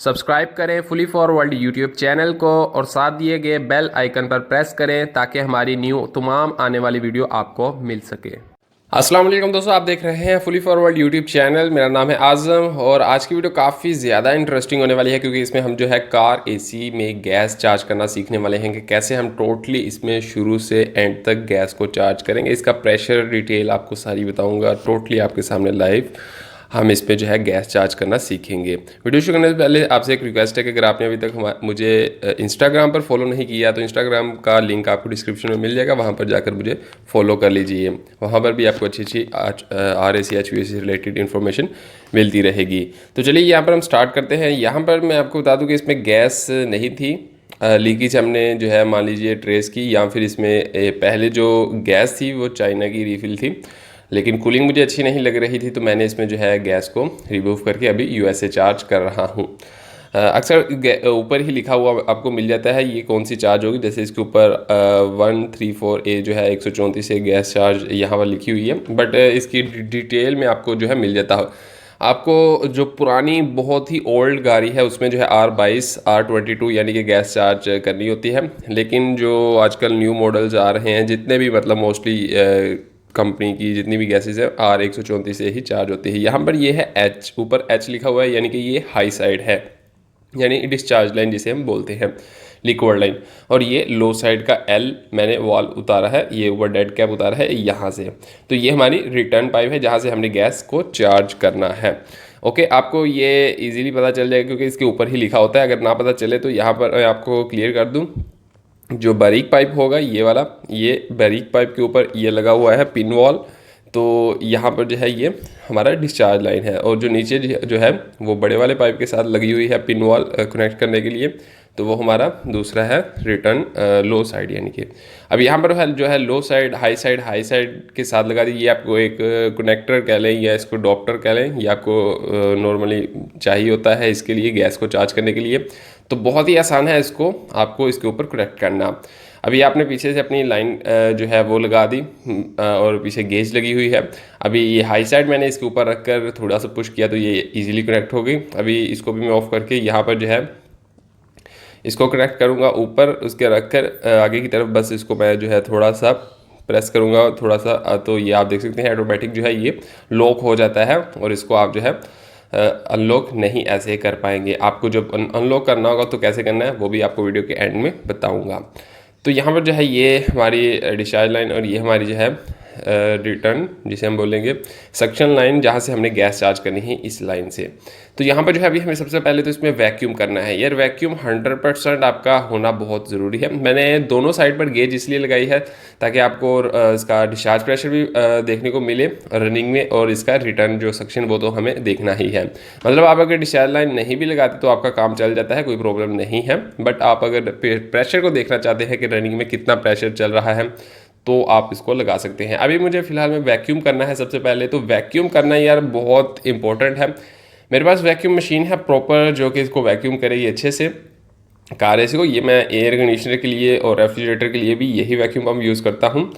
Subscribe करें fully for world YouTube channel को और साथ दिए गए बेल आइकन पर प्रेस करें ताकि हमारी न्यू तमाम आने वाली वीडियो आपको मिल सके। अस्सलाम वालेकुम दोस्तों, आप देख रहे हैं fully for world YouTube channel. मेरा नाम है आज़म और आज की वीडियो काफ़ी ज़्यादा इंटरेस्टिंग होने वाली है क्योंकि इसमें हम जो है कार एसी में गैस चार्ज करना सीखने वाले हैं कि कैसे हम टोटली इसमें शुरू से एंड तक गैस को चार्ज करेंगे। इसका प्रेशर डिटेल आपको सारी बताऊंगा टोटली आपके सामने लाइव। हम इस पे जो है गैस चार्ज करना सीखेंगे। वीडियो शुरू करने से पहले आपसे एक रिक्वेस्ट है कि अगर आपने अभी तक मुझे इंस्टाग्राम पर फॉलो नहीं किया तो इंस्टाग्राम का लिंक आपको डिस्क्रिप्शन में मिल जाएगा, वहाँ पर जाकर मुझे फॉलो कर लीजिए। वहाँ पर भी आपको अच्छी अच्छी RAC HVAC से रिलेटेड इन्फॉर्मेशन मिलती रहेगी। तो चलिए यहाँ पर हम स्टार्ट करते हैं। यहाँ पर मैं आपको बता दूँ कि इसमें गैस नहीं थी, लीकेज हमने जो है मान लीजिए ट्रेस की, या फिर इसमें पहले जो गैस थी वो चाइना की रिफ़िल थी, लेकिन कूलिंग मुझे अच्छी नहीं लग रही थी तो मैंने इसमें जो है गैस को रिमूव करके अभी USA चार्ज कर रहा हूँ। अक्सर ऊपर ही लिखा हुआ आपको मिल जाता है ये कौन सी चार्ज होगी। जैसे इसके ऊपर 134A जो है 134 से गैस चार्ज यहाँ पर लिखी हुई है, बट इसकी डिटेल में आपको जो है मिल जाता है। आपको जो पुरानी बहुत ही ओल्ड गाड़ी है उसमें जो है R22 R22 यानी कि गैस चार्ज करनी होती है, लेकिन जो आजकल न्यू मॉडल्स आ रहे हैं जितने भी मतलब मोस्टली कंपनी की जितनी भी गैसेज है R134 से ही चार्ज होती है। यहाँ पर ये है H, ऊपर H लिखा हुआ है यानी कि ये हाई साइड है, यानी डिस्चार्ज लाइन जिसे हम बोलते हैं, लिक्विड लाइन। और ये लो साइड का L मैंने वॉल उतारा है, ये ऊपर डेड कैप उतारा है यहाँ से। तो ये हमारी रिटर्न पाइप है जहाँ से हमने गैस को चार्ज करना है। ओके, आपको ये इजीली पता चल जाएगा क्योंकि इसके ऊपर ही लिखा होता है। अगर ना पता चले तो यहाँ पर मैं आपको क्लियर कर दूँ। जो बारीक पाइप होगा ये वाला, ये बारीक पाइप के ऊपर ये लगा हुआ है पिन वॉल, तो यहाँ पर जो है ये हमारा डिस्चार्ज लाइन है। और जो नीचे जो है वो बड़े वाले पाइप के साथ लगी हुई है पिन वॉल कनेक्ट करने के लिए, तो वो हमारा दूसरा है रिटर्न लो साइड। यानी कि अब यहाँ पर जो है लो साइड हाई साइड के साथ लगा दी। ये आपको एक कनेक्टर कह लें या इसको डॉप्टर कह लें, ये आपको नॉर्मली चाहिए होता है इसके लिए गैस को चार्ज करने के लिए। तो बहुत ही आसान है इसको आपको इसके ऊपर कनेक्ट करना। अभी आपने पीछे से अपनी लाइन जो है वो लगा दी और पीछे गेज लगी हुई है। अभी ये हाई साइड मैंने इसके ऊपर रखकर थोड़ा सा पुश किया तो ये इजीली कनेक्ट हो गई। अभी इसको भी मैं ऑफ करके यहाँ पर जो है इसको कनेक्ट करूँगा ऊपर, उसके रखकर आगे की तरफ बस इसको मैं जो है थोड़ा सा प्रेस करूँगा थोड़ा सा, तो ये आप देख सकते हैं ऑटोमेटिक जो है ये लॉक हो जाता है और इसको आप जो है अनलॉक नहीं ऐसे कर पाएंगे। आपको जब अनलॉक करना होगा तो कैसे करना है वो भी आपको वीडियो के एंड में बताऊंगा। तो यहाँ पर जो है ये हमारी डिस्चार्ज लाइन और ये हमारी जो है रिटर्न जिसे हम बोलेंगे सक्शन लाइन, जहाँ से हमने गैस चार्ज करनी है इस लाइन से। तो यहाँ पर जो है अभी हमें सबसे पहले तो इसमें वैक्यूम करना है। यार वैक्यूम 100% आपका होना बहुत ज़रूरी है। मैंने दोनों साइड पर गेज इसलिए लगाई है ताकि आपको इसका डिस्चार्ज प्रेशर भी देखने को मिले रनिंग में, और इसका रिटर्न जो सक्शन वो तो हमें देखना ही है। मतलब आप अगर डिस्चार्ज लाइन नहीं भी लगाते तो आपका काम चल जाता है, कोई प्रॉब्लम नहीं है। बट आप अगर प्रेशर को देखना चाहते हैं कि रनिंग में कितना प्रेशर चल रहा है तो आप इसको लगा सकते हैं। अभी मुझे फ़िलहाल में वैक्यूम करना है सबसे पहले। तो वैक्यूम करना यार बहुत इंपॉर्टेंट है। मेरे पास वैक्यूम मशीन है प्रॉपर जो कि इसको वैक्यूम करेगी अच्छे से कार एसी को। ये मैं एयर कंडीशनर के लिए और रेफ्रिजरेटर के लिए भी यही वैक्यूम पम्प यूज़ करता हूँ।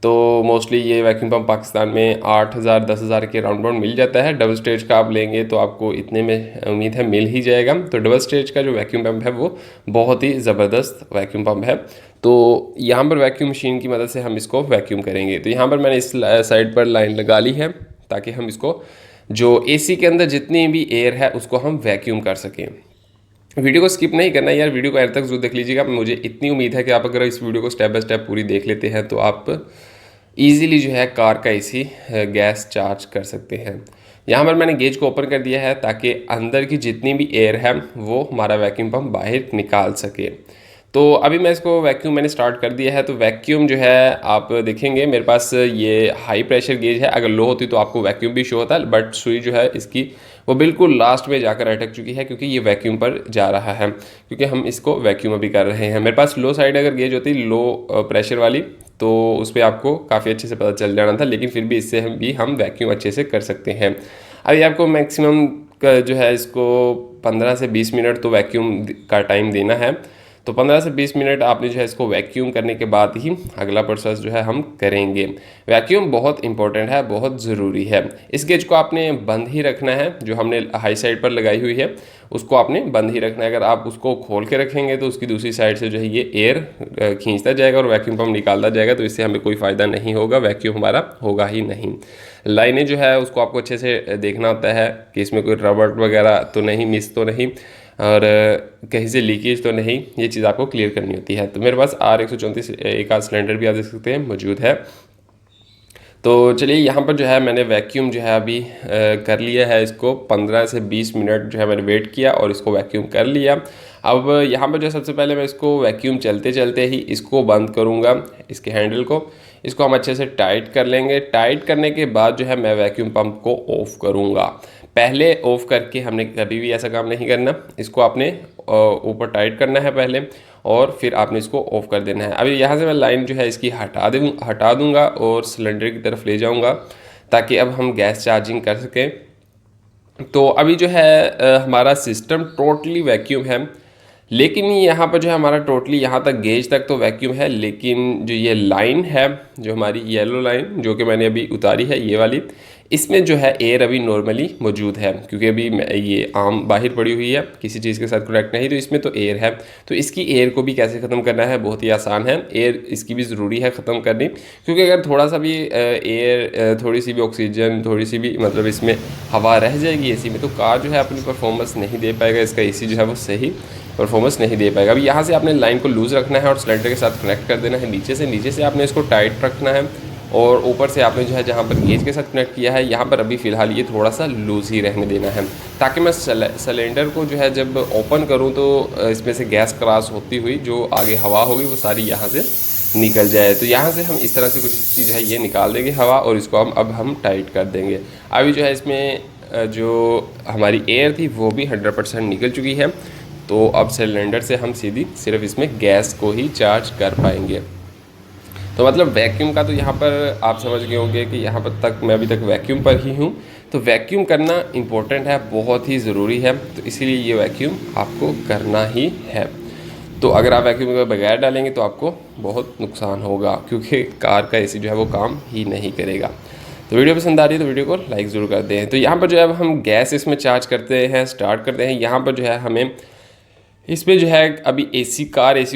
तो मोस्टली ये वैक्यूम पम्प पाकिस्तान में 8,000 10,000 के राउंड बाउंड मिल जाता है। डबल स्टेज का आप लेंगे तो आपको इतने में उम्मीद है मिल ही जाएगा। तो डबल स्टेज का जो वैक्यूम पम्प है वो बहुत ही ज़बरदस्त वैक्यूम पम्प है। तो यहाँ पर वैक्यूम मशीन की मदद से हम इसको वैक्यूम करेंगे। तो यहाँ पर मैंने इस साइड पर लाइन लगा ली है ताकि हम इसको जो AC के अंदर जितनी भी एयर है उसको हम वैक्यूम कर सकें। वीडियो को स्किप नहीं करना यार, वीडियो को एंड तक जरूर देख लीजिएगा। मुझे इतनी उम्मीद है कि आप अगर इस वीडियो को स्टेप बाय स्टेप पूरी देख लेते हैं तो आप इजीली जो है कार का AC गैस चार्ज कर सकते हैं। यहाँ पर मैंने गेज को ओपन कर दिया है ताकि अंदर की जितनी भी एयर है वो हमारा वैक्यूम पम्प बाहर निकाल सके। तो अभी मैं इसको वैक्यूम मैंने स्टार्ट कर दिया है। तो वैक्यूम जो है आप देखेंगे मेरे पास ये हाई प्रेशर गेज है, अगर लो होती तो आपको वैक्यूम भी शो होता है, बट सुई जो है इसकी वो बिल्कुल लास्ट में जाकर अटक चुकी है क्योंकि ये वैक्यूम पर जा रहा है, क्योंकि हम इसको वैक्यूम अभी कर रहे हैं। मेरे पास लो साइड अगर गेज होती लो प्रेशर वाली तो उस पर आपको काफ़ी अच्छे से पता चल जाना था, लेकिन फिर भी इससे हम वैक्यूम अच्छे से कर सकते हैं। अभी आपको मैक्सिमम जो है इसको 15 से 20 मिनट तो वैक्यूम का टाइम देना है। तो 15 से 20 मिनट आपने जो है इसको वैक्यूम करने के बाद ही अगला प्रोसेस जो है हम करेंगे। वैक्यूम बहुत इंपॉर्टेंट है, बहुत ज़रूरी है। इस गेज को आपने बंद ही रखना है, जो हमने हाई साइड पर लगाई हुई है उसको आपने बंद ही रखना है। अगर आप उसको खोल के रखेंगे तो उसकी दूसरी साइड से जो है ये एयर खींचता जाएगा और वैक्यूम पंप निकालता जाएगा, तो इससे हमें कोई फ़ायदा नहीं होगा, वैक्यूम हमारा होगा ही नहीं। लाइनें जो है उसको आपको अच्छे से देखना होता है कि इसमें कोई रबड़ वगैरह तो नहीं, मिस तो नहीं, और कहीं से लीकेज तो नहीं, ये चीज़ आपको क्लियर करनी होती है। तो मेरे पास R134 एक आध सिलेंडर भी आप देख सकते हैं मौजूद है। तो चलिए यहाँ पर जो है मैंने वैक्यूम जो है अभी कर लिया है, इसको 15 से 20 मिनट जो है मैंने वेट किया और इसको वैक्यूम कर लिया। अब यहाँ पर जो सबसे पहले मैं इसको वैक्यूम चलते चलते ही इसको बंद करूँगा, इसके हैंडल को, इसको हम अच्छे से टाइट कर लेंगे। टाइट करने के बाद जो है मैं वैक्यूम पंप को ऑफ़ करूँगा। पहले ऑफ़ करके हमने कभी भी ऐसा काम नहीं करना, इसको आपने ऊपर टाइट करना है पहले और फिर आपने इसको ऑफ़ कर देना है। अभी यहाँ से मैं लाइन जो है इसकी हटा दूँगा और सिलेंडर की तरफ ले जाऊँगा ताकि अब हम गैस चार्जिंग कर सकें। तो अभी जो है हमारा सिस्टम टोटली वैक्यूम है, लेकिन यहाँ पर जो है हमारा टोटली यहाँ तक गेज तक तो वैक्यूम है, लेकिन जो ये लाइन है, जो हमारी येलो लाइन जो कि मैंने अभी उतारी है ये वाली, इसमें जो है एयर अभी नॉर्मली मौजूद है, क्योंकि अभी ये आम बाहर पड़ी हुई है, किसी चीज़ के साथ कनेक्ट नहीं, तो इसमें तो एयर है। तो इसकी एयर को भी कैसे ख़त्म करना है, बहुत ही आसान है। एयर इसकी भी ज़रूरी है ख़त्म करनी, क्योंकि अगर थोड़ा सा भी एयर, थोड़ी सी भी ऑक्सीजन, थोड़ी सी भी मतलब इसमें हवा रह जाएगी एसी में, तो कार जो है अपनी परफॉर्मेंस नहीं दे पाएगा, इसका एसी जो है वो सही परफॉर्मेंस नहीं दे पाएगा। अभी यहाँ से आपने लाइन को लूज़ रखना है और सिलेंडर के साथ कनेक्ट कर देना है। नीचे से आपने इसको टाइट रखना है और ऊपर से आपने जो है जहाँ पर गेज के साथ कनेक्ट किया है यहाँ पर अभी फ़िलहाल ये थोड़ा सा लूज़ ही रहने देना है, ताकि मैं सिलेंडर को जो है जब ओपन करूँ तो इसमें से गैस क्रॉस होती हुई जो आगे हवा होगी वो सारी यहाँ से निकल जाए। तो यहाँ से हम इस तरह से कुछ चीज़ है ये निकाल देंगे हवा, और इसको अब हम टाइट कर देंगे। अभी जो है इसमें जो हमारी एयर थी वो भी 100% निकल चुकी है। तो अब सिलेंडर से हम सीधी सिर्फ इसमें गैस को ही चार्ज कर पाएंगे। तो मतलब वैक्यूम का तो यहाँ पर आप समझ गए होंगे कि यहाँ पर तक मैं अभी तक वैक्यूम पर ही हूँ। तो वैक्यूम करना इम्पोर्टेंट है, बहुत ही ज़रूरी है, तो इसीलिए ये वैक्यूम आपको करना ही है। तो अगर आप वैक्यूम के बगैर डालेंगे तो आपको बहुत नुकसान होगा, क्योंकि कार का एसी जो है वो काम ही नहीं करेगा। तो वीडियो पसंद आ रही है तो वीडियो को लाइक ज़रूर कर दें। तो यहाँ पर जो है हम गैस इसमें चार्ज करते हैं, स्टार्ट करते हैं। यहाँ पर जो है हमें इसमें जो है अभी एसी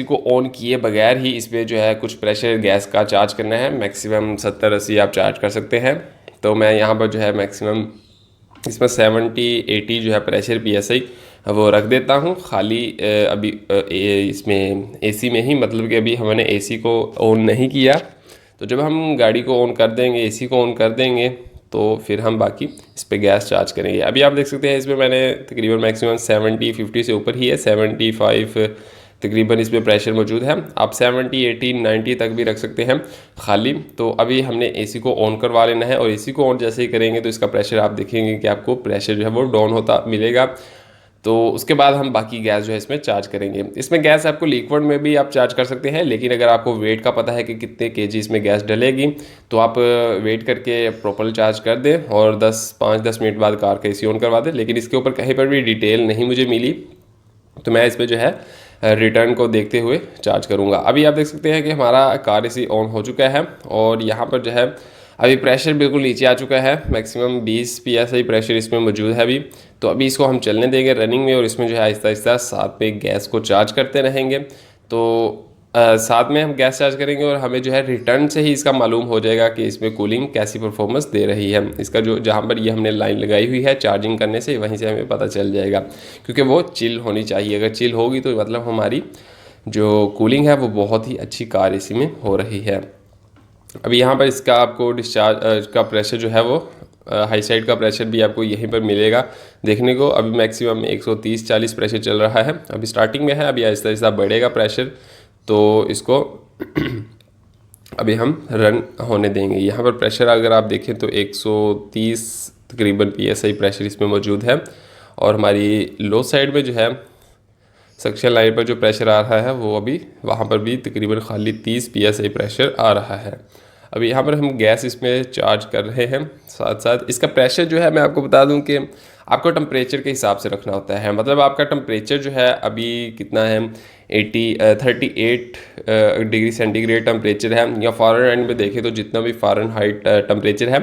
को ऑन किए बगैर ही इसमें जो है कुछ प्रेशर गैस का चार्ज करना है। मैक्सिमम 70-80 आप चार्ज कर सकते हैं। तो मैं यहाँ पर जो है मैक्सिमम इसमें 70-80 जो है प्रेशर PSI वो रख देता हूँ खाली। अभी इसमें एसी में ही, मतलब कि अभी हमने एसी को ऑन नहीं किया। तो जब हम गाड़ी को ऑन कर देंगे, एसी को ऑन कर देंगे, तो फिर हम बाकी इस पर गैस चार्ज करेंगे। अभी आप देख सकते हैं इसमें मैंने तकरीबन मैक्सिमम 70-50 से ऊपर ही है, 75 तकरीबन इसमें प्रेशर मौजूद है। आप 70, 80, 90 तक भी रख सकते हैं खाली। तो अभी हमने एसी को ऑन करवा लेना है, और एसी को ऑन जैसे ही करेंगे तो इसका प्रेशर आप देखेंगे कि आपको प्रेशर जो है वो डाउन होता मिलेगा। तो उसके बाद हम बाकी गैस जो है इसमें चार्ज करेंगे। इसमें गैस आपको लिक्विड में भी आप चार्ज कर सकते हैं, लेकिन अगर आपको वेट का पता है कि कितने केजी इसमें गैस डलेगी तो आप वेट करके प्रॉपर चार्ज कर दें और 5-10 मिनट बाद कार का एसी ऑन करवा दें। लेकिन इसके ऊपर कहीं पर भी डिटेल नहीं मुझे मिली, तो मैं इस पर जो है रिटर्न को देखते हुए चार्ज करूँगा। अभी आप देख सकते हैं कि हमारा कार एसी ऑन हो चुका है, और यहाँ पर जो है अभी प्रेशर बिल्कुल नीचे आ चुका है। मैक्सिमम 20 PSI प्रेशर इसमें मौजूद है अभी। तो अभी इसको हम चलने देंगे रनिंग में, और इसमें जो है आहिस्ता आहिस्ता साथ में गैस को चार्ज करते रहेंगे। तो साथ में हम गैस चार्ज करेंगे और हमें जो है रिटर्न से ही इसका मालूम हो जाएगा कि इसमें कूलिंग कैसी परफॉर्मेंस दे रही है। इसका जो जहाँ पर ये हमने लाइन लगाई हुई है चार्जिंग करने से, वहीं से हमें पता चल जाएगा, क्योंकि वो चिल होनी चाहिए। अगर चिल होगी तो मतलब हमारी जो कूलिंग है वो बहुत ही अच्छी कार एसी में हो रही है। अभी यहाँ पर इसका आपको डिस्चार्ज का प्रेशर जो है वो हाई साइड का प्रेशर भी आपको यहीं पर मिलेगा देखने को। अभी मैक्सिमम 130-140 प्रेशर चल रहा है, अभी स्टार्टिंग में है, अभी आहिस्ता आहिस्ता बढ़ेगा प्रेशर। तो इसको अभी हम रन होने देंगे। यहाँ पर प्रेशर अगर आप देखें तो 130 तकरीबन PSI प्रेशर इसमें मौजूद है, और हमारी लो साइड में जो है सक्शन लाइन पर जो प्रेशर आ रहा है वो अभी वहाँ पर भी तकरीबन खाली 30 PSI प्रेशर आ रहा है। अभी यहाँ पर हम गैस इसमें चार्ज कर रहे हैं। साथ साथ इसका प्रेशर जो है मैं आपको बता दूं कि आपको टेम्परेचर के हिसाब से रखना होता है। मतलब आपका टेम्परेचर जो है अभी कितना है, 38 डिग्री सेंटीग्रेड टेम्परेचर है, या फ़ारेनहाइट में देखें तो जितना भी फ़ारेनहाइट टेम्परेचर है,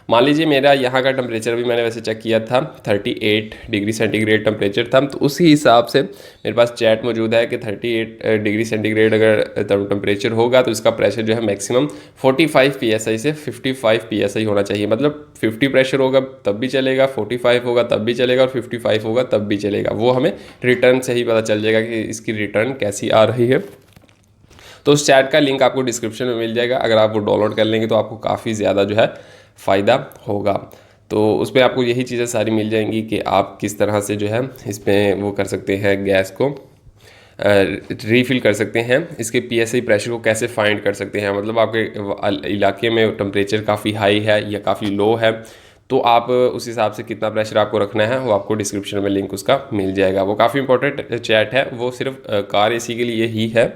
मान लीजिए मेरा यहाँ का टेम्परेचर भी मैंने वैसे चेक किया था 38 डिग्री सेंटीग्रेड टेम्परेचर था, तो उसी हिसाब से मेरे पास चैट मौजूद है कि 38 डिग्री सेंटीग्रेड अगर टेम्परेचर होगा तो इसका प्रेशर जो है मैक्सिमम 45 psi से 55 psi होना चाहिए। मतलब 50 प्रेशर होगा तब भी चलेगा, 45 होगा तब भी चलेगा और 55 होगा तब भी चलेगा। वो हमें रिटर्न से ही पता चल जाएगा कि इसकी रिटर्न कैसी आ रही है। तो उस चैट का लिंक आपको डिस्क्रिप्शन में मिल जाएगा, अगर आप वो डाउनलोड कर लेंगे तो आपको काफ़ी ज़्यादा जो है फ़ायदा होगा। तो उसमें आपको यही चीज़ें सारी मिल जाएंगी कि आप किस तरह से जो है इसमें वो कर सकते हैं, गैस को रीफ़िल कर सकते हैं, इसके पीएसआई प्रेशर को कैसे फाइंड कर सकते हैं। मतलब आपके इलाके में टेम्परेचर काफ़ी हाई है या काफ़ी लो है, तो आप उस हिसाब से कितना प्रेशर आपको रखना है वो आपको डिस्क्रिप्शन में लिंक उसका मिल जाएगा। वो काफ़ी इंपॉर्टेंट चैट है, वो सिर्फ कार एसी के लिए ही है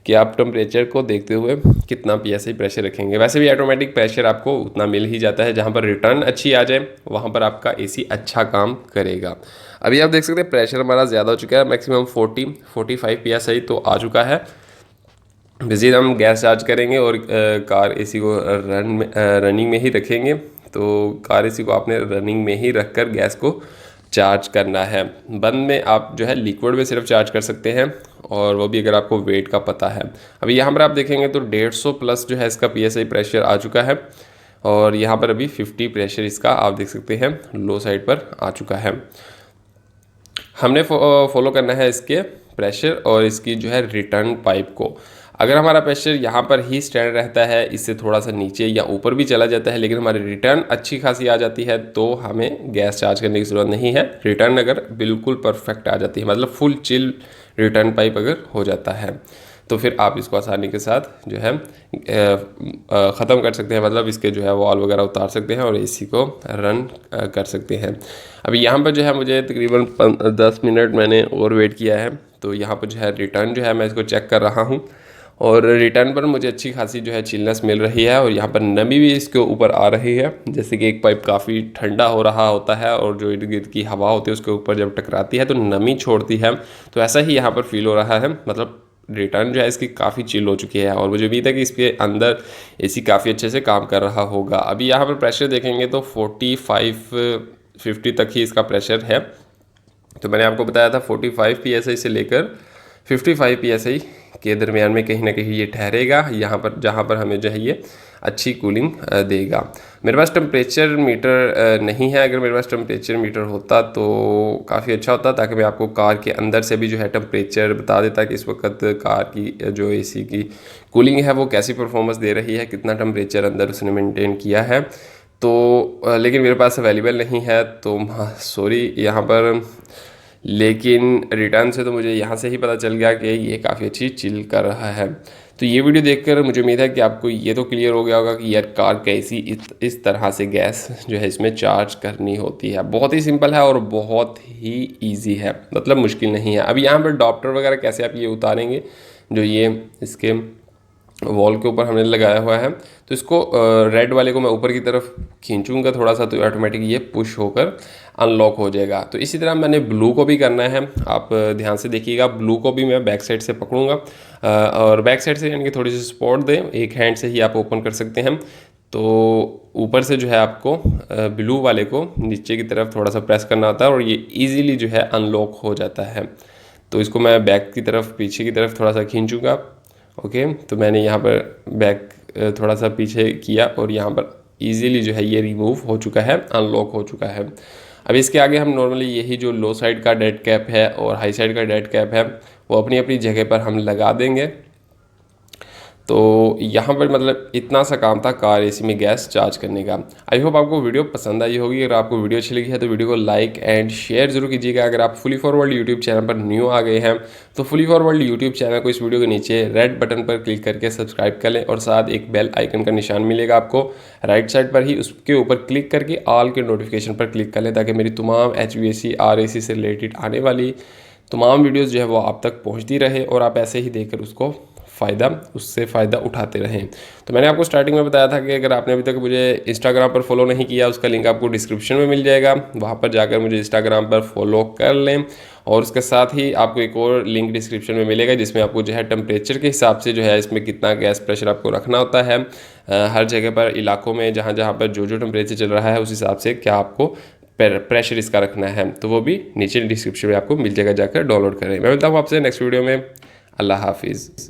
कि आप टेम्परेचर को देखते हुए कितना पीएसआई प्रेशर रखेंगे। वैसे भी ऑटोमेटिक प्रेशर आपको उतना मिल ही जाता है, जहाँ पर रिटर्न अच्छी आ जाए वहाँ पर आपका एसी अच्छा काम करेगा। अभी आप देख सकते हैं प्रेशर हमारा ज़्यादा हो चुका है, मैक्सिमम 45 पीएसआई तो आ चुका है। मज़ीद हम गैस चार्ज करेंगे और कार एसी को रनिंग में ही रखेंगे। तो कार एसी को आपने रनिंग में ही रख कर गैस को चार्ज करना है। बंद में आप जो है लिक्विड में सिर्फ चार्ज कर सकते हैं, और वो भी अगर आपको वेट का पता है। अभी यहाँ पर आप देखेंगे तो 150 प्लस जो है इसका पीएसआई प्रेशर आ चुका है, और यहाँ पर अभी 50 प्रेशर इसका आप देख सकते हैं लो साइड पर आ चुका है। हमने फॉलो करना है इसके प्रेशर और इसकी जो है रिटर्न पाइप को। अगर हमारा प्रेशर यहाँ पर ही स्टैंड रहता है, इससे थोड़ा सा नीचे या ऊपर भी चला जाता है, लेकिन हमारी रिटर्न अच्छी खासी आ जाती है, तो हमें गैस चार्ज करने की ज़रूरत नहीं है। रिटर्न अगर बिल्कुल परफेक्ट आ जाती है, मतलब फुल चिल रिटर्न पाइप अगर हो जाता है, तो फिर आप इसको आसानी के साथ जो है ख़त्म कर सकते हैं। मतलब इसके जो है वॉल वगैरह उतार सकते हैं और एसी को रन कर सकते हैं। अभी यहाँ पर जो है मुझे तकरीबन 10 मिनट मैंने और वेट किया है, तो यहाँ पर जो है रिटर्न जो है मैं इसको चेक कर रहा हूँ, और रिटर्न पर मुझे अच्छी खासी जो है चिलनेस मिल रही है, और यहाँ पर नमी भी इसके ऊपर आ रही है। जैसे कि एक पाइप काफ़ी ठंडा हो रहा होता है और जो इर्द गिर्द की हवा होती है उसके ऊपर जब टकराती है तो नमी छोड़ती है, तो ऐसा ही यहाँ पर फील हो रहा है। मतलब रिटर्न जो है इसकी काफ़ी चिल हो चुकी है, और मुझे उम्मीद है कि इसके अंदर एसी काफ़ी अच्छे से काम कर रहा होगा। अभी यहाँ पर प्रेशर देखेंगे तो 45-50 तक ही इसका प्रेशर है। तो मैंने आपको बताया था 45 psi से लेकर 55 psi के दरमियान में कहीं ना कहीं ये ठहरेगा, यहाँ पर जहाँ पर हमें जो है ये अच्छी कूलिंग देगा। मेरे पास टेम्परेचर मीटर नहीं है, अगर मेरे पास टेम्परेचर मीटर होता तो काफ़ी अच्छा होता, ताकि मैं आपको कार के अंदर से भी जो है टेम्परेचर बता देता कि इस वक्त कार की जो एसी की कूलिंग है वो कैसी परफॉर्मेंस दे रही है, कितना टेम्परेचर अंदर उसने मेंटेन किया है। तो लेकिन मेरे पास अवेलेबल नहीं है, तो सॉरी यहाँ पर। लेकिन रिटर्न से तो मुझे यहाँ से ही पता चल गया कि ये काफ़ी अच्छी चिल कर रहा है। तो ये वीडियो देखकर मुझे उम्मीद है कि आपको ये तो क्लियर हो गया होगा कि यार कार कैसी इस तरह से गैस जो है इसमें चार्ज करनी होती है। बहुत ही सिंपल है और बहुत ही ईजी है, मतलब मुश्किल नहीं है। अभी यहाँ पर डॉप्टर वगैरह कैसे आप ये उतारेंगे, जो ये इसके वॉल के ऊपर हमने लगाया हुआ है, तो इसको रेड वाले को मैं ऊपर की तरफ खींचूंगा थोड़ा सा, तो ऑटोमेटिक ये पुश होकर अनलॉक हो जाएगा। तो इसी तरह मैंने ब्लू को भी करना है, आप ध्यान से देखिएगा। ब्लू को भी मैं बैक साइड से पकड़ूंगा, और बैक साइड से यानी कि थोड़ी सी सपोर्ट दें, एक हैंड से ही आप ओपन कर सकते हैं। तो ऊपर से जो है आपको ब्लू वाले को नीचे की तरफ थोड़ा सा प्रेस करना होता है, और ये ईजीली जो है अनलॉक हो जाता है। तो इसको मैं बैक की तरफ, पीछे की तरफ थोड़ा सा खींचूंगा। ओके, तो मैंने यहाँ पर बैक थोड़ा सा पीछे किया, और यहाँ पर इजीली जो है ये रिमूव हो चुका है, अनलॉक हो चुका है। अब इसके आगे हम नॉर्मली यही जो लो साइड का डेड कैप है और हाई साइड का डेड कैप है वो अपनी अपनी जगह पर हम लगा देंगे। तो यहाँ पर मतलब इतना सा काम था कार एसी में गैस चार्ज करने का। आई होप आपको वीडियो पसंद आई होगी। अगर आपको वीडियो अच्छी लगी है तो वीडियो को लाइक एंड शेयर जरूर कीजिएगा। अगर आप फुली फॉरवर्ड यूट्यूब चैनल पर न्यू आ गए हैं तो फुली फॉरवर्ड यूट्यूब चैनल को इस वीडियो के नीचे रेड बटन पर क्लिक करके सब्सक्राइब कर लें, और साथ एक बेल आइकन का निशान मिलेगा आपको राइट साइड पर ही, उसके ऊपर क्लिक करके ऑल के नोटिफिकेशन पर क्लिक कर लें, ताकि मेरी तमाम HVAC RAC से रिलेटेड आने वाली तमाम वीडियोज़ जो है वो आप तक पहुँचती रहे और आप ऐसे ही देखकर उसको फ़ायदा उससे फ़ायदा उठाते रहें। तो मैंने आपको स्टार्टिंग में बताया था कि अगर आपने अभी तक मुझे इंस्टाग्राम पर फॉलो नहीं किया, उसका लिंक आपको डिस्क्रिप्शन में मिल जाएगा, वहाँ पर जाकर मुझे इंस्टाग्राम पर फॉलो कर लें। और उसके साथ ही आपको एक और लिंक डिस्क्रिप्शन में मिलेगा जिसमें आपको जो है टेम्परेचर के हिसाब से जो है इसमें कितना गैस प्रेशर आपको रखना होता है, हर जगह पर इलाकों में जहाँ जहाँ पर जो टेम्परेचर चल रहा है उस हिसाब से क्या आपको प्रेशर इसका रखना है, तो वो भी नीचे डिस्क्रिप्शन में आपको मिल जाएगा, जाकर डाउनलोड करें। मैं मिलता हूँ आपसे नेक्स्ट वीडियो में। अल्लाह हाफिज़।